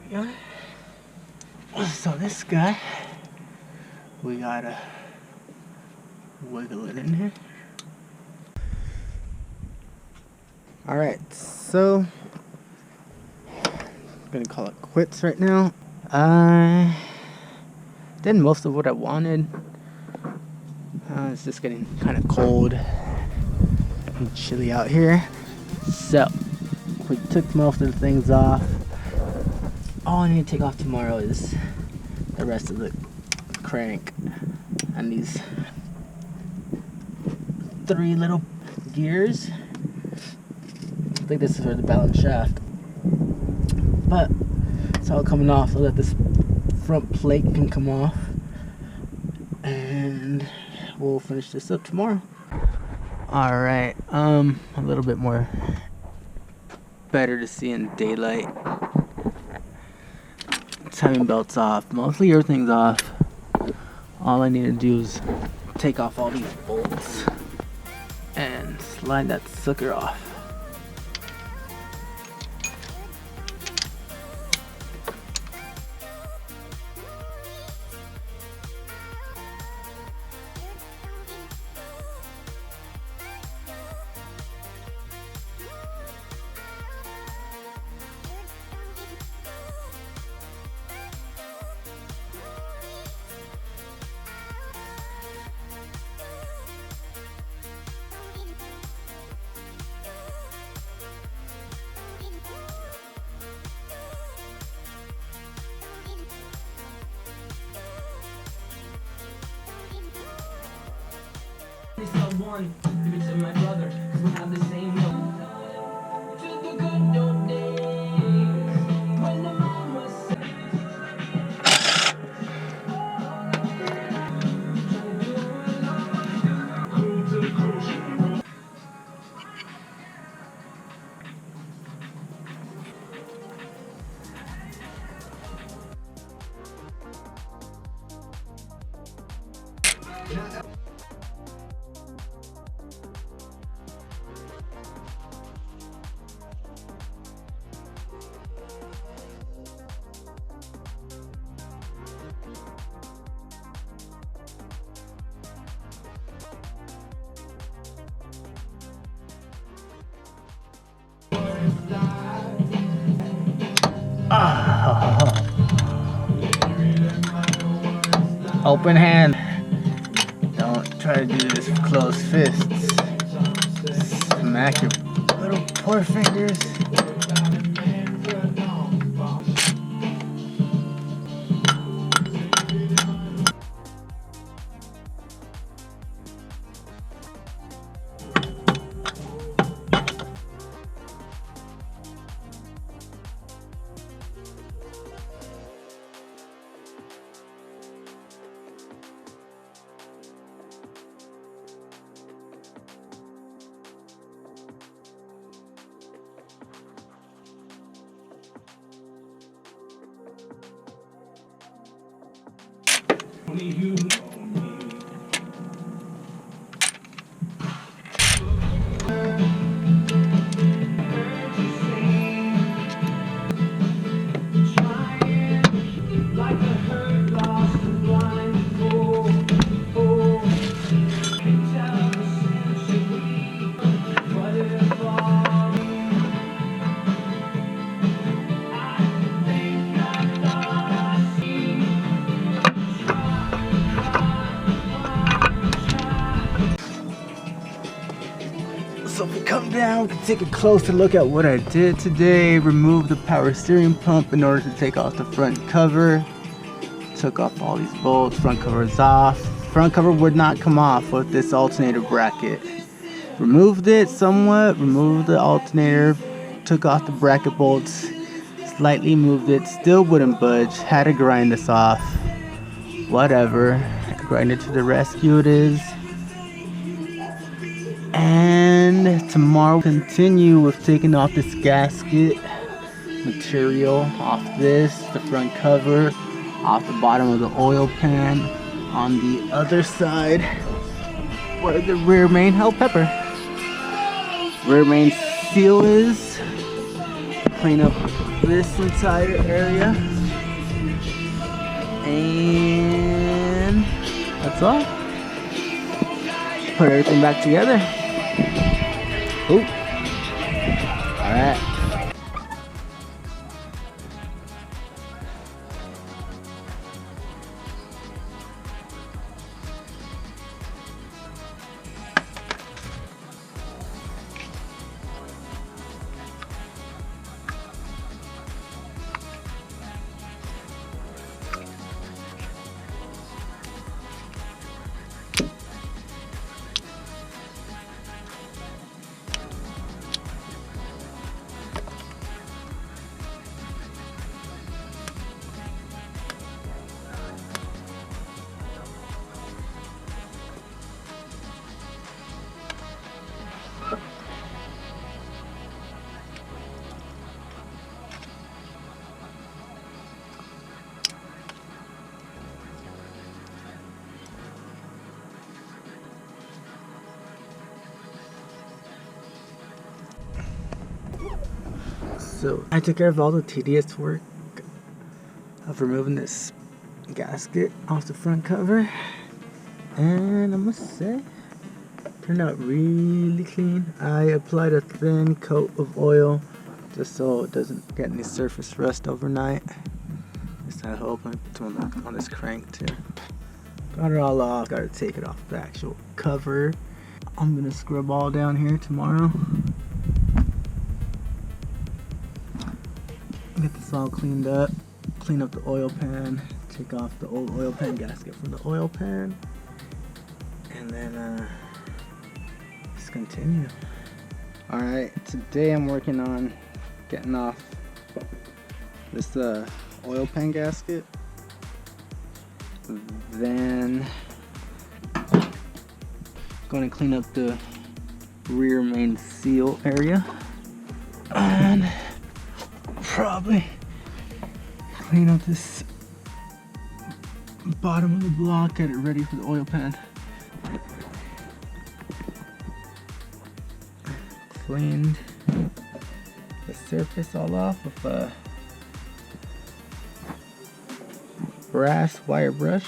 Yeah. So this guy, we gotta wiggle it in here. Alright, so I'm gonna call it quits right now. I did most of what I wanted. It's just getting kind of cold and chilly out here. So we took most of the things off. All I need to take off tomorrow is the rest of the crank and these 3 little gears. I think this is for the balance shaft, but it's all coming off so that this front plate can come off, and we'll finish this up tomorrow. All right, a little bit more better to see in daylight. Timing belt's off, mostly everything's off. All I need to do is take off all these bolts and slide that sucker off. One, give it to my brother, 'cause we have the same note. To the good old days, when the moon was set. Open hand. Don't try to do this with closed fists. Smack your little poor fingers. Only you know me. Like a hurt, lost and blind fool. Can tell essentially what if all I think I thought I see. So if we come down, we can take a closer look at what I did today. Remove the power steering pump in order to take off the front cover. Took off all these bolts, front cover is off. Front cover would not come off with this alternator bracket. Removed it somewhat, removed the alternator, took off the bracket bolts, slightly moved it, still wouldn't budge. Had to grind this off. Whatever, grind it to the rescue it is. And tomorrow we'll continue with taking off this gasket material off this, the front cover, off the bottom of the oil pan, on the other side where the rear main pepper rear main seal is. Clean up this entire area. And that's all. Put everything back together. Ooh. All right. So I took care of all the tedious work of removing this gasket off the front cover, and I must say, turned out really clean. I applied a thin coat of oil just so it doesn't get any surface rust overnight. Just I hope I put one on this crank too. Got it all off. Got to take it off the actual cover. I'm gonna scrub all down here tomorrow. Get this all cleaned up, clean up the oil pan, take off the old oil pan gasket from the oil pan, and then just continue. Alright, today I'm working on getting off this oil pan gasket, then going to clean up the rear main seal area, and probably clean up this bottom of the block, get it ready for the oil pan. Cleaned the surface all off with a brass wire brush.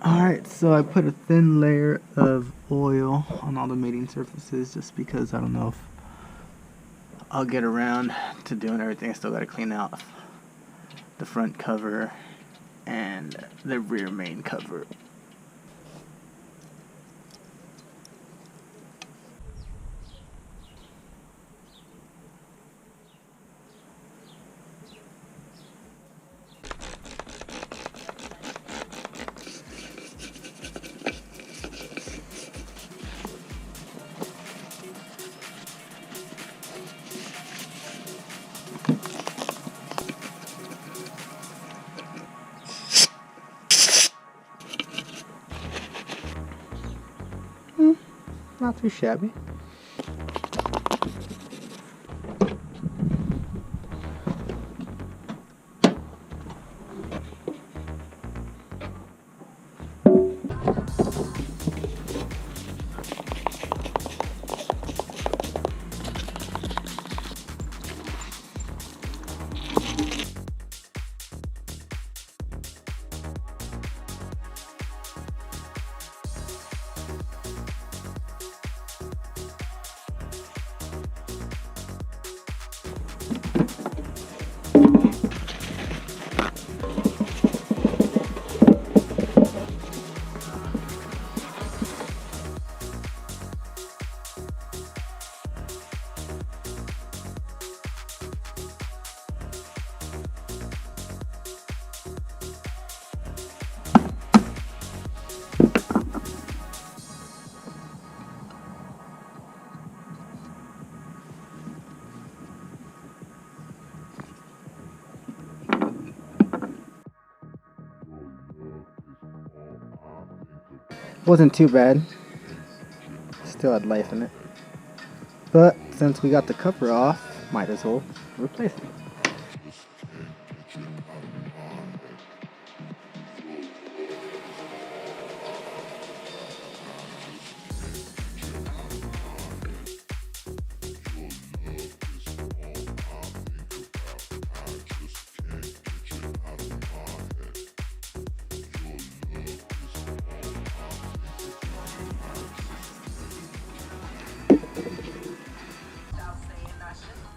Alright, so I put a thin layer of oil on all the mating surfaces just because I don't know if I'll get around to doing everything. I still got to clean out the front cover and the rear main cover. Not too shabby. Wasn't too bad. Still had life in it. But since we got the cover off, might as well replace it.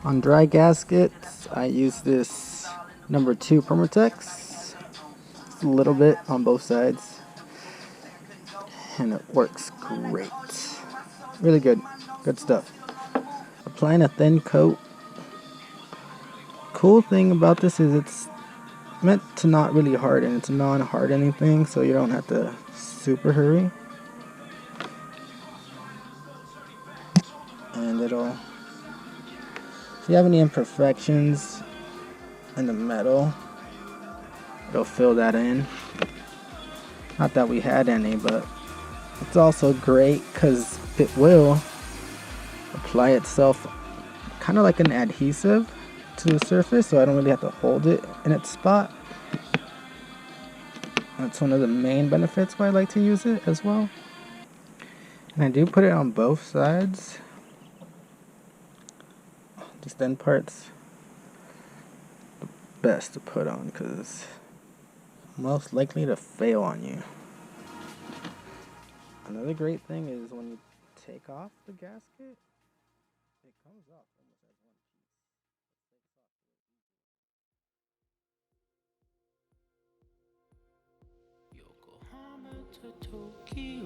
On dry gaskets, I use this number 2 Permatex. Just a little bit on both sides. And it works great. Really good. Good stuff. Applying a thin coat. Cool thing about this is it's meant to not really harden. It's a non-hardening thing, so you don't have to super hurry. And it'll, if you have any imperfections in the metal, it'll fill that in. Not that we had any, but it's also great because it will apply itself kind of like an adhesive to the surface, so I don't really have to hold it in its spot. That's one of the main benefits why I like to use it as well. And I do put it on both sides. These thin parts, the best to put on because most likely to fail on you. Another great thing is when you take off the gasket, it comes off almost as one piece. Yokohama to Tokyo.